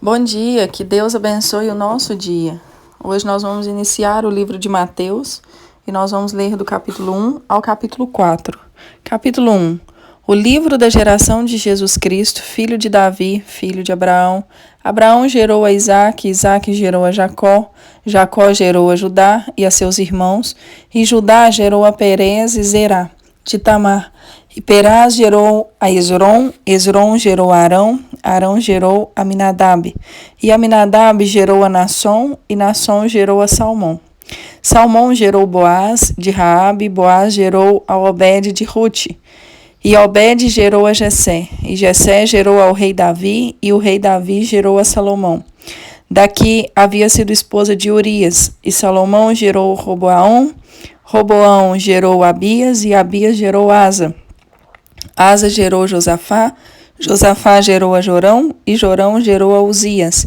Bom dia, que Deus abençoe o nosso dia. Hoje nós vamos iniciar o livro de Mateus e nós vamos ler do capítulo 1 ao capítulo 4. Capítulo 1. O livro da geração de Jesus Cristo, filho de Davi, filho de Abraão. Abraão gerou a Isaque, Isaque gerou a Jacó, Jacó gerou a Judá e a seus irmãos, e Judá gerou a Perez e Zerá, de Tamar. E Perez gerou a Esrom, Esrom gerou a Arão, Arão gerou a Aminadab. E Aminadab gerou a Nasson, e Nasson gerou a Salmão. Salmão gerou Boaz, de Raabe, Boaz gerou a Obed de Rute. E Obed gerou a Jessé, e Jessé gerou ao rei Davi, e o rei Davi gerou a Salomão. Daqui havia sido esposa de Urias, e Salomão gerou Roboão, Roboão gerou Abias, e Abias gerou Asa. Asa gerou Josafá, Josafá gerou a Jorão, e Jorão gerou a Uzias.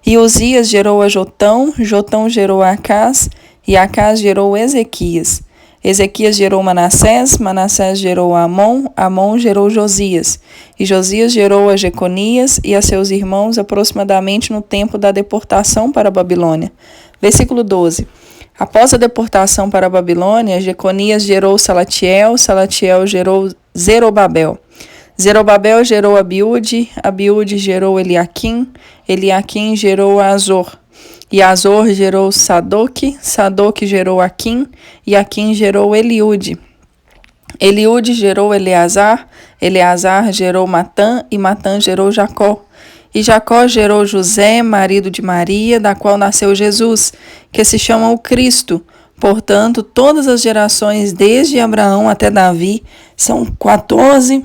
E Uzias gerou a Jotão, Jotão gerou a Acás, e Acás gerou Ezequias. Ezequias gerou Manassés, Manassés gerou a Amon, Amon gerou Josias. E Josias gerou a Jeconias e a seus irmãos aproximadamente no tempo da deportação para a Babilônia. Versículo 12. Após a deportação para a Babilônia, Jeconias gerou Salatiel, Salatiel gerou Zerobabel. Zerobabel gerou Abiúde, Abiúde gerou Eliaquim, Eliaquim gerou Azor. E Azor gerou Sadoque, Sadoque gerou Aquim, e Aquim gerou Eliúde. Eliúde gerou Eleazar, Eleazar gerou Matã, e Matã gerou Jacó. E Jacó gerou José, marido de Maria, da qual nasceu Jesus, que se chama o Cristo. Portanto, todas as gerações, desde Abraão até Davi, são 14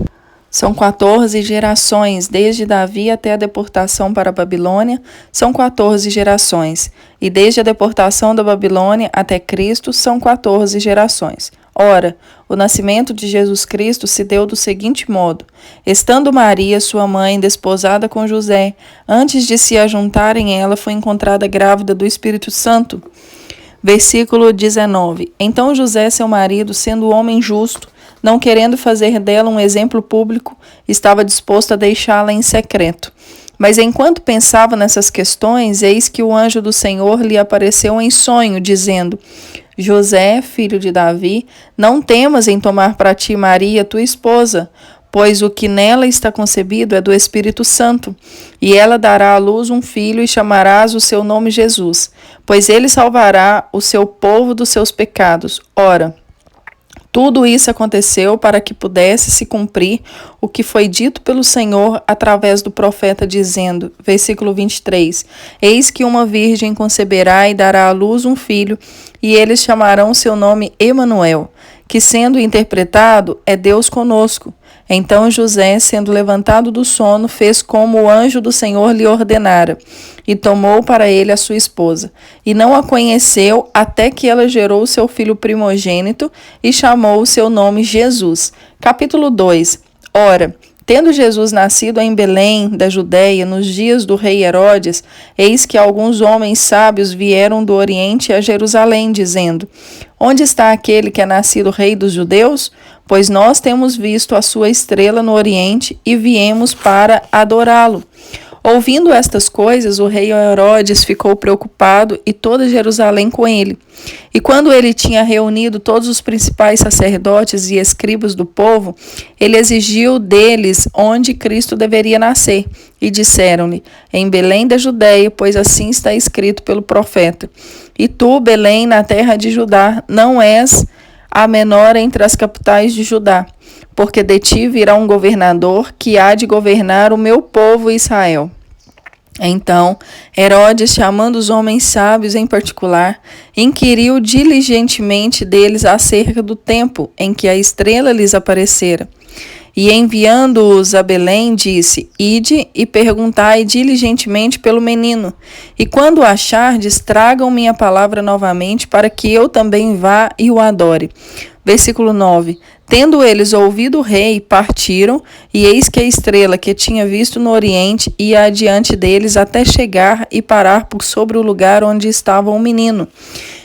gerações, desde Davi até a deportação para a Babilônia, são 14 gerações. E desde a deportação da Babilônia até Cristo, são 14 gerações. Ora, o nascimento de Jesus Cristo se deu do seguinte modo: estando Maria, sua mãe, desposada com José, antes de se ajuntarem, ela foi encontrada grávida do Espírito Santo. Versículo 19. Então José, seu marido, sendo homem justo, não querendo fazer dela um exemplo público, estava disposto a deixá-la em secreto. Mas enquanto pensava nessas questões, eis que o anjo do Senhor lhe apareceu em sonho, dizendo: José, filho de Davi, não temas em tomar para ti Maria, tua esposa, pois o que nela está concebido é do Espírito Santo. E ela dará à luz um filho, e chamarás o seu nome Jesus, pois ele salvará o seu povo dos seus pecados. Ora, tudo isso aconteceu para que pudesse se cumprir o que foi dito pelo Senhor através do profeta, dizendo, versículo 23, eis que uma virgem conceberá e dará à luz um filho, e eles chamarão seu nome Emanuel, que sendo interpretado é Deus conosco. Então José, sendo levantado do sono, fez como o anjo do Senhor lhe ordenara, e tomou para ele a sua esposa. E não a conheceu até que ela gerou seu filho primogênito, e chamou o seu nome Jesus. Capítulo 2. Ora, tendo Jesus nascido em Belém, da Judéia, nos dias do rei Herodes, eis que alguns homens sábios vieram do Oriente a Jerusalém, dizendo: onde está aquele que é nascido rei dos judeus? Pois nós temos visto a sua estrela no Oriente e viemos para adorá-lo. Ouvindo estas coisas, o rei Herodes ficou preocupado e toda Jerusalém com ele. E quando ele tinha reunido todos os principais sacerdotes e escribas do povo, ele exigiu deles onde Cristo deveria nascer. E disseram-lhe: em Belém da Judéia, pois assim está escrito pelo profeta. E tu, Belém, na terra de Judá, não és a menor entre as capitais de Judá, porque de ti virá um governador que há de governar o meu povo Israel. Então, Herodes, chamando os homens sábios em particular, inquiriu diligentemente deles acerca do tempo em que a estrela lhes aparecera. E enviando-os a Belém, disse: ide e perguntai diligentemente pelo menino, e quando o achardes, tragam minha palavra novamente, para que eu também vá e o adore. Versículo 9. Tendo eles ouvido o rei, partiram, e eis que a estrela que tinha visto no Oriente ia adiante deles até chegar e parar por sobre o lugar onde estava o menino.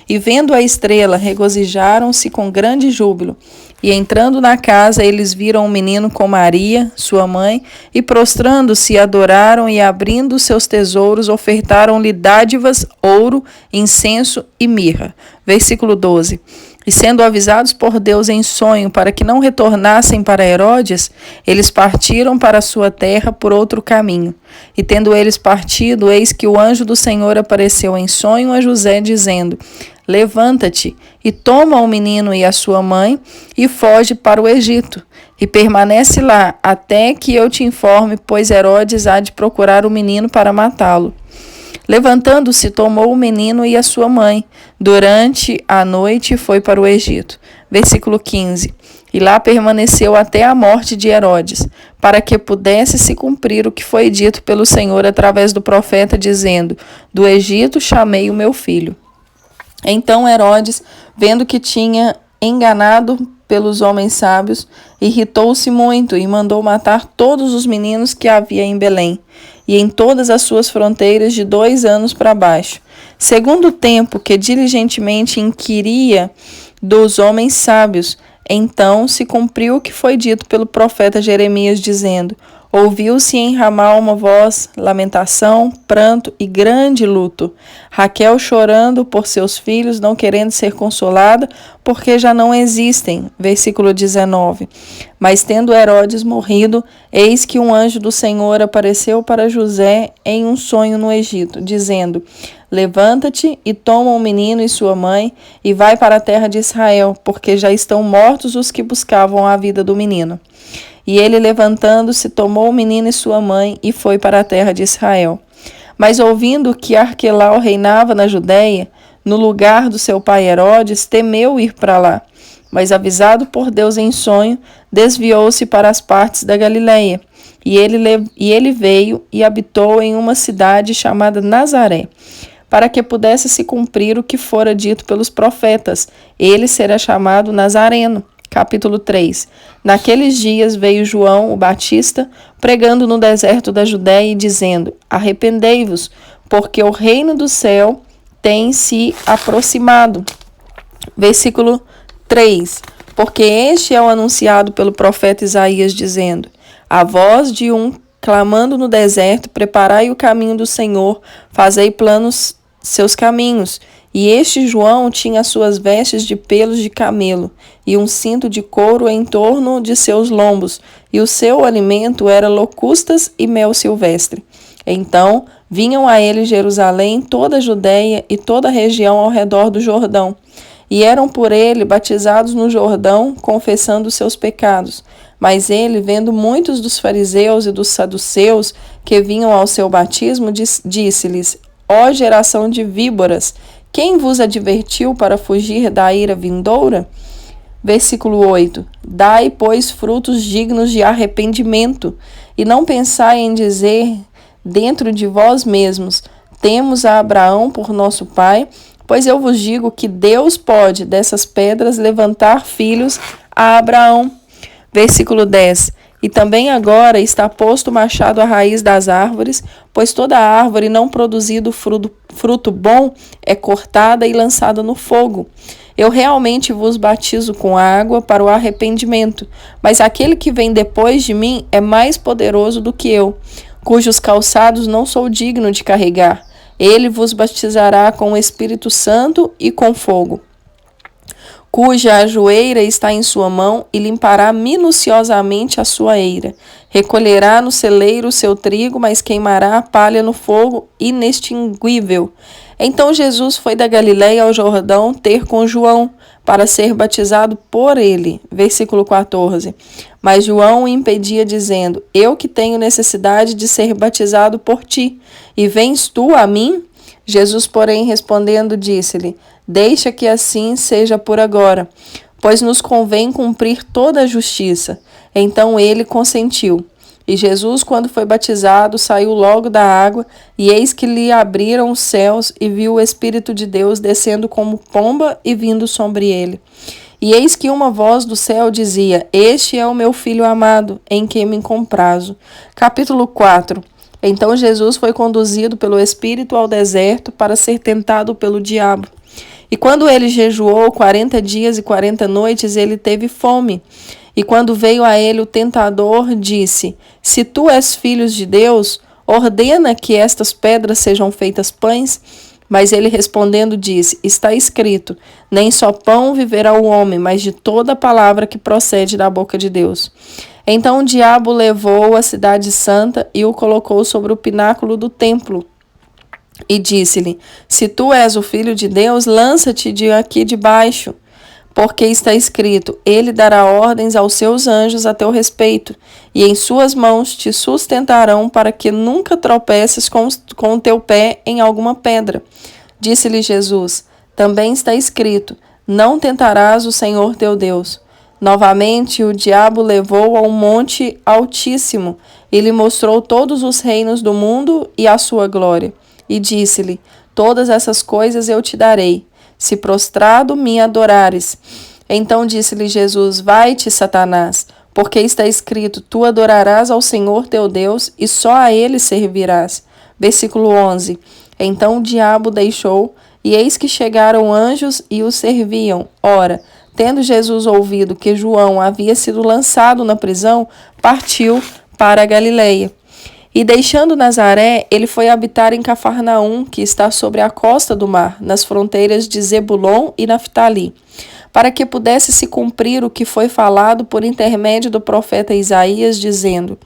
e vendo a estrela, regozijaram-se com grande júbilo. E entrando na casa, eles viram um menino com Maria, sua mãe, e prostrando-se, adoraram e, abrindo seus tesouros, ofertaram-lhe dádivas, ouro, incenso e mirra. Versículo 12. E sendo avisados por Deus em sonho para que não retornassem para Herodes, eles partiram para a sua terra por outro caminho. E tendo eles partido, eis que o anjo do Senhor apareceu em sonho a José, dizendo: Levanta-te e toma o menino e a sua mãe e foge para o Egito. E permanece lá até que eu te informe, pois Herodes há de procurar o menino para matá-lo. Levantando-se, tomou o menino e a sua mãe. Durante a noite foi para o Egito. Versículo 15. E lá permaneceu até a morte de Herodes, para que pudesse se cumprir o que foi dito pelo Senhor através do profeta, dizendo: Do Egito chamei o meu filho. Então Herodes, vendo que tinha enganado pelos homens sábios, irritou-se muito e mandou matar todos os meninos que havia em Belém e em todas as suas fronteiras de 2 anos para baixo, segundo o tempo que diligentemente inquiria dos homens sábios. Então se cumpriu o que foi dito pelo profeta Jeremias, dizendo: Ouviu-se em Ramá uma voz, lamentação, pranto e grande luto. Raquel chorando por seus filhos, não querendo ser consolada, porque já não existem. Versículo 19. Mas tendo Herodes morrido, eis que um anjo do Senhor apareceu para José em um sonho no Egito, dizendo: Levanta-te e toma o menino e sua mãe, e vai para a terra de Israel, porque já estão mortos os que buscavam a vida do menino. E ele, levantando-se, tomou o menino e sua mãe e foi para a terra de Israel. Mas ouvindo que Arquelau reinava na Judéia, no lugar do seu pai Herodes, temeu ir para lá. Mas avisado por Deus em sonho, desviou-se para as partes da Galileia. E ele veio e habitou em uma cidade chamada Nazaré, para que pudesse se cumprir o que fora dito pelos profetas: ele será chamado Nazareno. Capítulo 3. Naqueles dias veio João, o Batista, pregando no deserto da Judéia e dizendo: Arrependei-vos, porque o reino do céu tem se aproximado. Versículo 3. Porque este é o anunciado pelo profeta Isaías, dizendo: A voz de um clamando no deserto: Preparai o caminho do Senhor, fazei planos seus caminhos. E este João tinha suas vestes de pelos de camelo e um cinto de couro em torno de seus lombos, e o seu alimento era locustas e mel silvestre. Então vinham a ele Jerusalém, toda a Judéia e toda a região ao redor do Jordão, e eram por ele batizados no Jordão, confessando seus pecados. Mas ele, vendo muitos dos fariseus e dos saduceus que vinham ao seu batismo, disse-lhes: Ó geração de víboras, quem vos advertiu para fugir da ira vindoura? Versículo 8. Dai, pois, frutos dignos de arrependimento, e não pensai em dizer dentro de vós mesmos: Temos a Abraão por nosso pai, pois eu vos digo que Deus pode dessas pedras levantar filhos a Abraão. Versículo 10. E também agora está posto o machado à raiz das árvores, pois toda árvore não produzindo fruto bom é cortada e lançada no fogo. Eu realmente vos batizo com água para o arrependimento, mas aquele que vem depois de mim é mais poderoso do que eu, cujos calçados não sou digno de carregar. Ele vos batizará com o Espírito Santo e com fogo, cuja ajoeira está em sua mão, e limpará minuciosamente a sua eira. Recolherá no celeiro o seu trigo, mas queimará a palha no fogo inextinguível. Então Jesus foi da Galiléia ao Jordão ter com João, para ser batizado por ele. Versículo 14. Mas João o impedia, dizendo: Eu que tenho necessidade de ser batizado por ti, e vens tu a mim? Jesus, porém, respondendo, disse-lhe: Deixa que assim seja por agora, pois nos convém cumprir toda a justiça. Então ele consentiu. E Jesus, quando foi batizado, saiu logo da água, e eis que lhe abriram os céus, e viu o Espírito de Deus descendo como pomba e vindo sobre ele. E eis que uma voz do céu dizia: Este é o meu Filho amado, em quem me comprazo. Capítulo 4. Então Jesus foi conduzido pelo Espírito ao deserto para ser tentado pelo diabo. E quando ele jejuou 40 dias e 40 noites, ele teve fome. E quando veio a ele o tentador, disse: Se tu és filho de Deus, ordena que estas pedras sejam feitas pães. Mas ele respondendo disse: Está escrito: Nem só pão viverá o homem, mas de toda palavra que procede da boca de Deus. Então o diabo levou a cidade santa e o colocou sobre o pináculo do templo. E disse-lhe: Se tu és o filho de Deus, lança-te de aqui de baixo. Porque está escrito: Ele dará ordens aos seus anjos a teu respeito, e em suas mãos te sustentarão para que nunca tropeces com o teu pé em alguma pedra. Disse-lhe Jesus: Também está escrito: Não tentarás o Senhor teu Deus. Novamente o diabo levou a um monte altíssimo e lhe mostrou todos os reinos do mundo e a sua glória. E disse-lhe: Todas essas coisas eu te darei, se prostrado me adorares. Então disse-lhe Jesus: Vai-te, Satanás, porque está escrito: Tu adorarás ao Senhor teu Deus e só a ele servirás. Versículo 11. Então o diabo deixou, e eis que chegaram anjos e o serviam. Ora, tendo Jesus ouvido que João havia sido lançado na prisão, partiu para a Galileia. E deixando Nazaré, ele foi habitar em Cafarnaum, que está sobre a costa do mar, nas fronteiras de Zebulon e Naftali, para que pudesse se cumprir o que foi falado por intermédio do profeta Isaías, dizendo,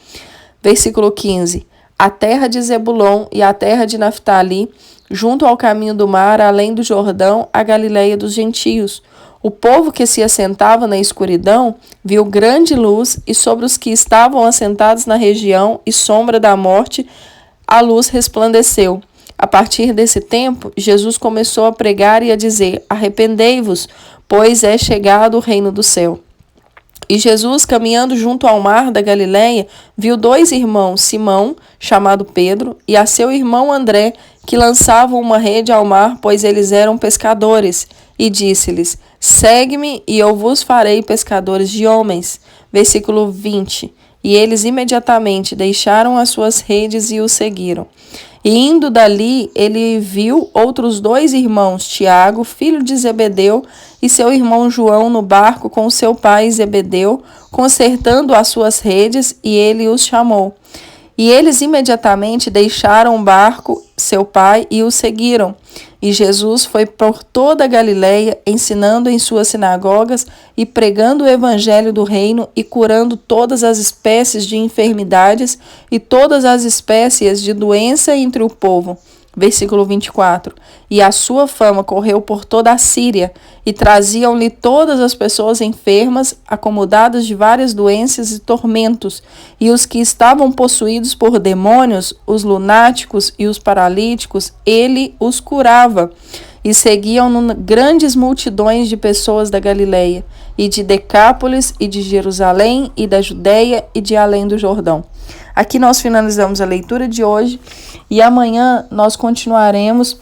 versículo 15, a terra de Zebulon e a terra de Naftali, junto ao caminho do mar, além do Jordão, a Galileia dos gentios. O povo que se assentava na escuridão viu grande luz, e sobre os que estavam assentados na região e sombra da morte, a luz resplandeceu. A partir desse tempo, Jesus começou a pregar e a dizer: Arrependei-vos, pois é chegado o reino do céu. E Jesus, caminhando junto ao mar da Galileia, viu dois irmãos, Simão, chamado Pedro, e a seu irmão André, que lançavam uma rede ao mar, pois eles eram pescadores. E disse-lhes: Segue-me, e eu vos farei pescadores de homens. Versículo 20. E eles imediatamente deixaram as suas redes e o seguiram. E indo dali, ele viu outros dois irmãos, Tiago, filho de Zebedeu, e seu irmão João no barco com seu pai Zebedeu, consertando as suas redes, e ele os chamou. E eles imediatamente deixaram o barco, seu pai, e o seguiram. E Jesus foi por toda a Galileia, ensinando em suas sinagogas e pregando o evangelho do reino e curando todas as espécies de enfermidades e todas as espécies de doença entre o povo. Versículo 24. E a sua fama correu por toda a Síria, e traziam-lhe todas as pessoas enfermas, acomodadas de várias doenças e tormentos, e os que estavam possuídos por demônios, os lunáticos e os paralíticos, ele os curava. E seguiam grandes multidões de pessoas da Galileia, e de Decápolis, e de Jerusalém, e da Judeia, e de além do Jordão. Aqui nós finalizamos a leitura de hoje, e amanhã nós continuaremos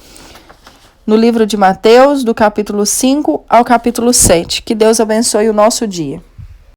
no livro de Mateus, do capítulo 5 ao capítulo 7. Que Deus abençoe o nosso dia.